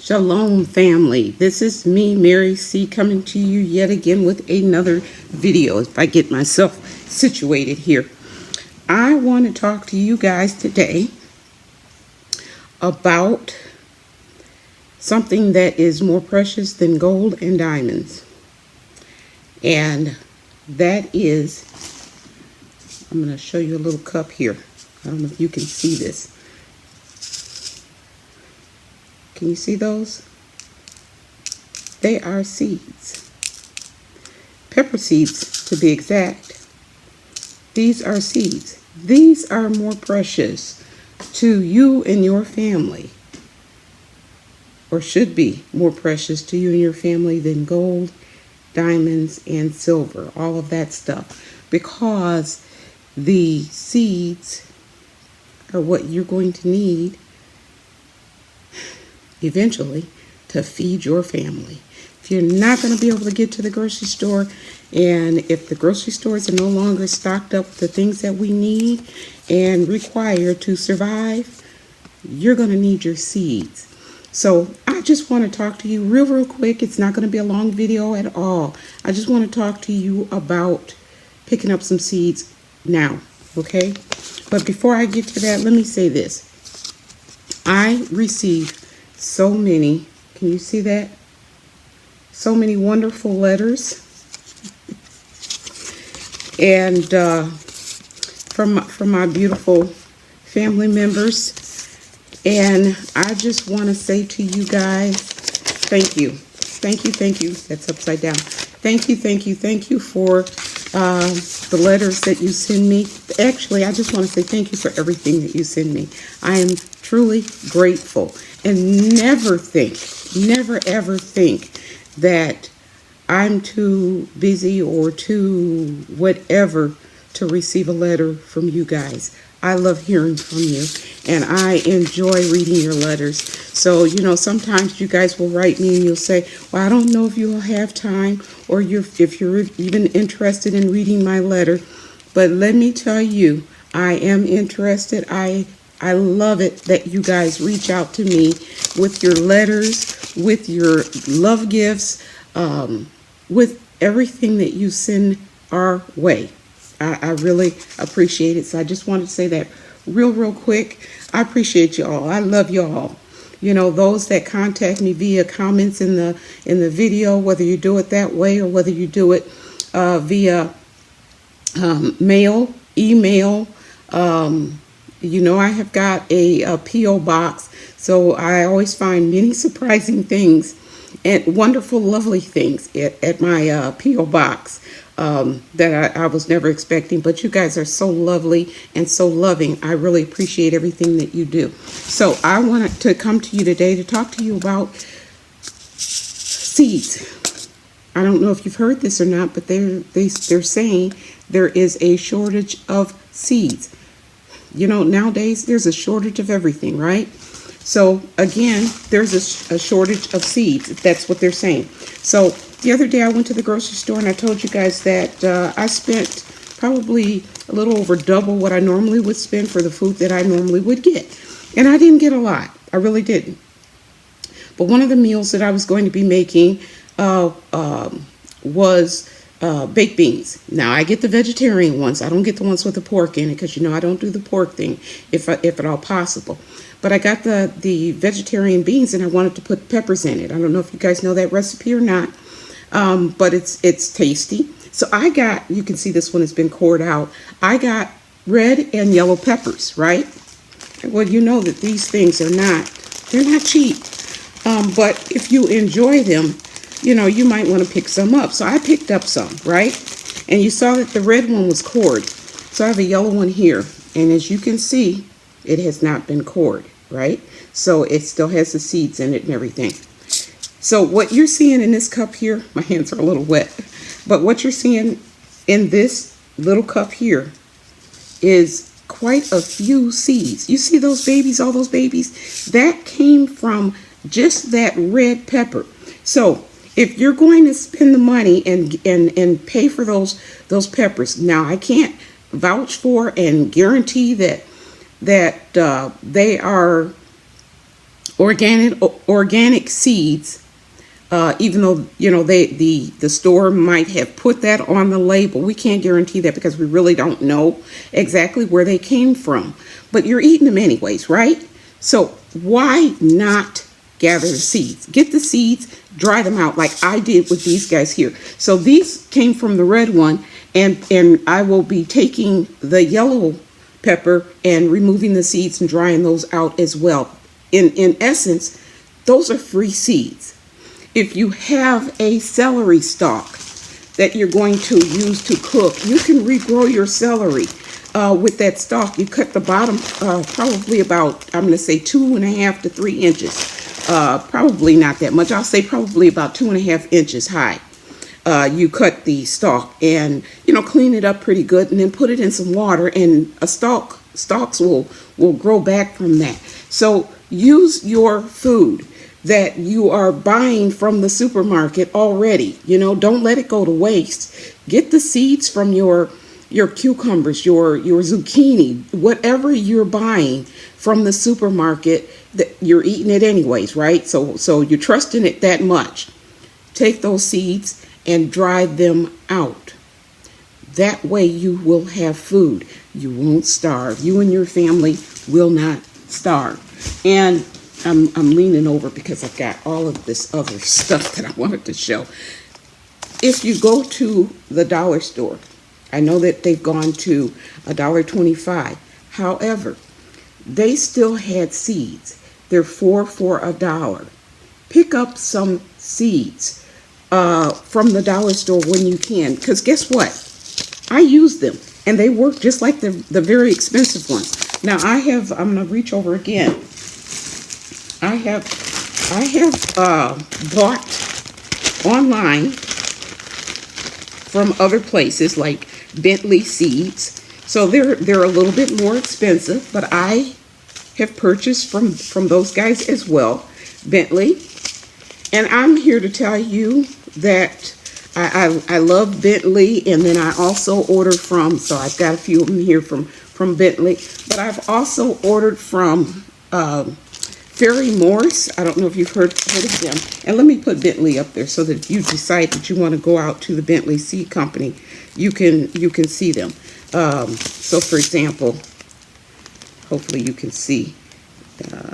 Shalom family, this is me, Mary C, coming to you yet again with another video. If I get myself situated here, I want to talk to you guys today about something that is more precious than gold and diamonds, and that is, I'm going to show you a little cup here. I don't know if you can see this. Can you see those? They are seeds. Pepper seeds, to be exact. These are seeds. These are more precious to you and your family, or should be more precious to you and your family than gold, diamonds, and silver, all of that stuff, because the seeds are what you're going to need eventually to feed your family. If you're not going to be able to get to the grocery store, and if the grocery stores are no longer stocked up with the things that we need and require to survive, you're going to need your seeds. So I just want to talk to you real quick. It's not going to be a long video at all. I just want to talk to you about picking up some seeds now, okay? But before I get to that, let me say this. I received so many, can you see that? So many wonderful letters, and from my beautiful family members, and I just want to say to you guys, thank you. That's upside down. Thank you for the letters that you send me. Actually, I just want to say thank you for everything that you send me. I am truly grateful, and never ever think that I'm too busy or too whatever to receive a letter from you guys. I love hearing from you, and I enjoy reading your letters. So, sometimes you guys will write me and you'll say, well, I don't know if you'll have time, or if you're even interested in reading my letter. But let me tell you, I am interested. I love it that you guys reach out to me with your letters, with your love gifts, with everything that you send our way. I really appreciate it. So I just wanted to say that real quick. I appreciate you all. I love you all. Those that contact me via comments in the video, whether you do it that way or whether you do it via mail, email. I have got a P.O. box, so I always find many surprising things and wonderful, lovely things at my P.O. box that I was never expecting. But you guys are so lovely and so loving. I really appreciate everything that you do. So I wanted to come to you today to talk to you about seeds. I don't know if you've heard this or not, but they're saying there is a shortage of seeds. Nowadays there's a shortage of everything, right? So again, there's a shortage of seeds. That's what they're saying. So the other day I went to the grocery store, and I told you guys that I spent probably a little over double what I normally would spend for the food that I normally would get. And I didn't get a lot. I really didn't. But one of the meals that I was going to be making was baked beans. Now, I get the vegetarian ones. I don't get the ones with the pork in it, because I don't do the pork thing if at all possible. But I got the vegetarian beans, and I wanted to put peppers in it. I don't know if you guys know that recipe or not, but it's tasty. So I got, you can see this one has been cored out. I got red and yellow peppers, right? Well, you know that these things they're not cheap. But if you enjoy them, you might want to pick some up. So I picked up some, right? And you saw that the red one was cored. So I have a yellow one here. And as you can see, it has not been cored, right? So it still has the seeds in it and everything. So what you're seeing in this cup here, my hands are a little wet, but what you're seeing in this little cup here is quite a few seeds. You see those babies, all those babies? That came from just that red pepper. So if you're going to spend the money and pay for those peppers, now I can't vouch for and guarantee that they are organic seeds. Even though, the store might have put that on the label, we can't guarantee that because we really don't know exactly where they came from. But you're eating them anyways, right? So why not gather the seeds? Get the seeds, dry them out like I did with these guys here. So these came from the red one, and I will be taking the yellow pepper and removing the seeds and drying those out as well. In essence, those are free seeds. If you have a celery stalk that you're going to use to cook, you can regrow your celery with that stalk. You cut the bottom probably about, I'm going to say 2.5 to 3 inches. Probably not that much. I'll say probably about 2.5 inches high. You cut the stalk and, clean it up pretty good and then put it in some water, and stalks will grow back from that. So use your food that you are buying from the supermarket already. Don't let it go to waste. Get the seeds from your cucumbers, your zucchini, whatever you're buying from the supermarket, that you're eating it anyways, right? So you're trusting it that much. Take those seeds and dry them out. That way you will have food. You won't starve. You and your family will not starve. And I'm leaning over because I've got all of this other stuff that I wanted to show. If you go to the dollar store, I know that they've gone to $1.25. However, they still had seeds. They're 4 for $1. Pick up some seeds from the dollar store when you can, because guess what? I use them and they work just like the very expensive ones. Now I'm going to reach over again. I have bought online from other places like Bentley seeds. So they're a little bit more expensive, but I have purchased from those guys as well, Bentley. And I'm here to tell you that I love Bentley, and then I also ordered so I've got a few of them here from Bentley, but I've also ordered from Ferry Morse. I don't know if you've heard of them. And let me put Bentley up there so that if you decide that you want to go out to the Bentley Seed Company, you can see them. So for example, hopefully you can see,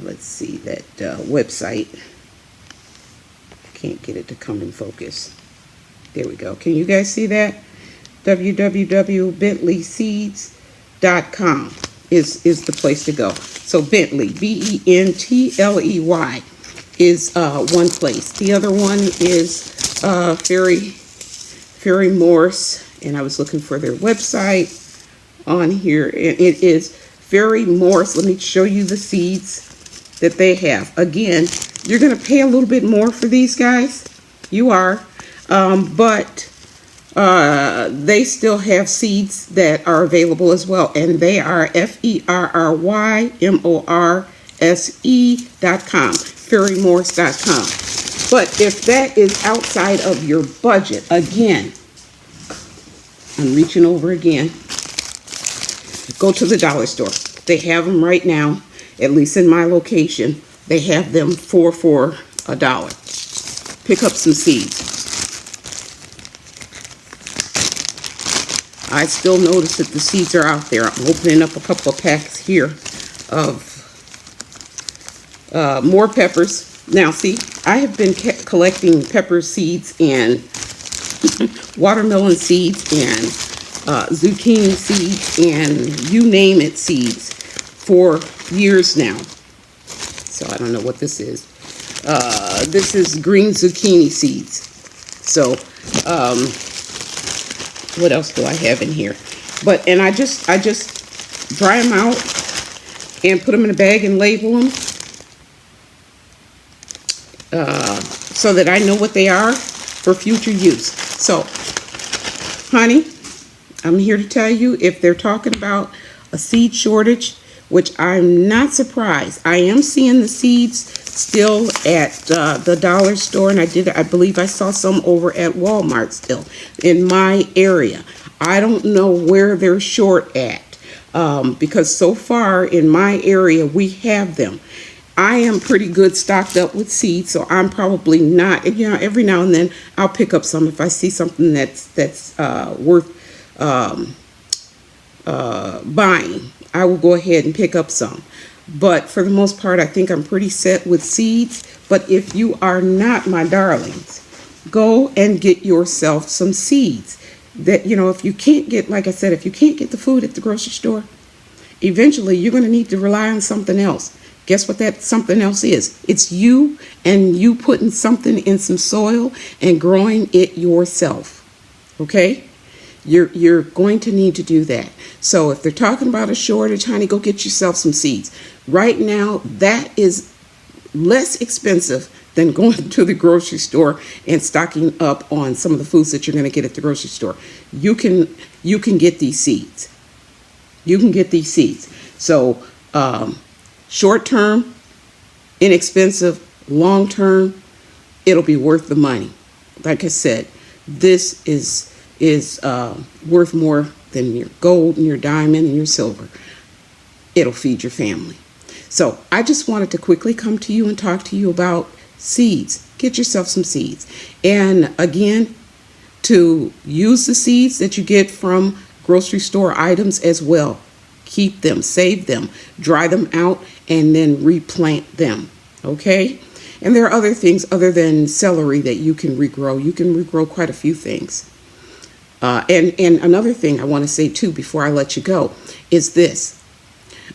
let's see that website. I can't get it to come in focus. There we go. Can you guys see that? www.bentleyseeds.com is the place to go. So Bentley, Bentley, is one place. The other one is Ferry Morse, and I was looking for their website on here. It is Ferry Morse. Let me show you the seeds that they have. Again, you're going to pay a little bit more for these guys. You are, but they still have seeds that are available as well, and they are FerryMorse.com, FerryMorse.com. But if that is outside of your budget, again, I'm reaching over again, go to the dollar store. They have them right now, at least in my location. They have them 4 for $1. Pick up some seeds. I still notice that the seeds are out there. I'm opening up a couple of packs here of more peppers. Now, see, I have been collecting pepper seeds and watermelon seeds and zucchini seeds and you name it seeds for years now. So I don't know what this is. This is green zucchini seeds. So, what else do I have in here? And I just dry them out and put them in a bag and label them so that I know what they are for future use. So, honey, I'm here to tell you, if they're talking about a seed shortage, which I'm not surprised. I am seeing the seeds still at the dollar store, and I believe I saw some over at Walmart still in my area. I don't know where they're short at, because so far in my area we have them. I am pretty good stocked up with seeds, so I'm probably not, every now and then I'll pick up some if I see something that's worth buying. I will go ahead and pick up some. But for the most part, I think I'm pretty set with seeds. But if you are not, my darlings, go and get yourself some seeds. That, if you can't get, like I said, if you can't get the food at the grocery store, eventually you're going to need to rely on something else. Guess what that something else is? It's you, and you putting something in some soil and growing it yourself. Okay? You're going to need to do that. So if they're talking about a shortage, honey, go get yourself some seeds. Right now, that is less expensive than going to the grocery store and stocking up on some of the foods that you're going to get at the grocery store. You can get these seeds. You can get these seeds. So short term, inexpensive. Long term, it'll be worth the money. Like I said, this is worth more than your gold and your diamond and your silver. It'll feed your family. So I just wanted to quickly come to you and talk to you about seeds. Get yourself some seeds. And again, to use the seeds that you get from grocery store items as well. Keep them, save them, dry them out, and then replant them. Okay? And there are other things other than celery that you can regrow. You can regrow quite a few things. And another thing I want to say too before I let you go is this.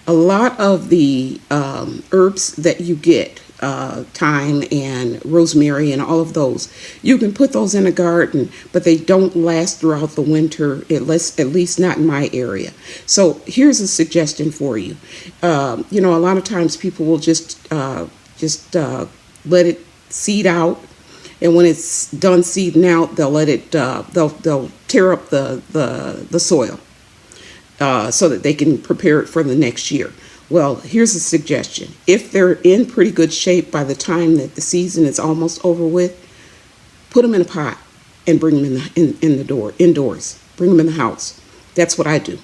A lot of the herbs that you get, thyme and rosemary and all of those, you can put those in a garden, but they don't last throughout the winter, at least not in my area. So here's a suggestion for you. A lot of times people will just let it seed out. And when it's done seeding out, they'll let it, they'll tear up the soil so that they can prepare it for the next year. Well, here's a suggestion. If they're in pretty good shape by the time that the season is almost over with, put them in a pot and bring them indoors. Bring them in the house. That's what I do.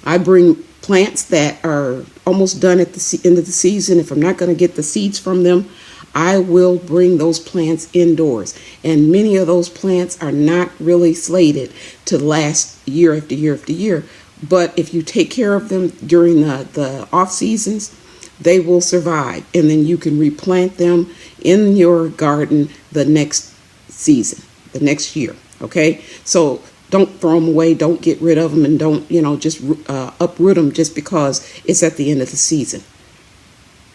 I bring plants that are almost done at the end of the season. If I'm not going to get the seeds from them, I will bring those plants indoors. And many of those plants are not really slated to last year after year after year. But if you take care of them during the off seasons, they will survive. And then you can replant them in your garden the next season, the next year. Okay? So don't throw them away. Don't get rid of them. And don't, just uproot them just because it's at the end of the season.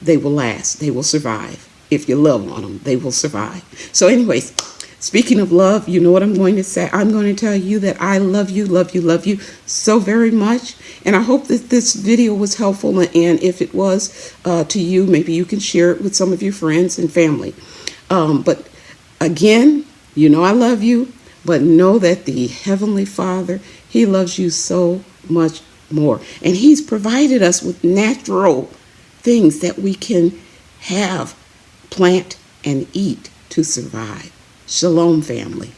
They will last. They will survive. If you love on them, they will survive. So anyways, speaking of love, you know what I'm going to say. I'm going to tell you that I love you so very much. And I hope that this video was helpful. And if it was to you, maybe you can share it with some of your friends and family. But again, I love you. But know that the Heavenly Father, He loves you so much more. And He's provided us with natural things that we can have, plant, and eat to survive. Shalom, family.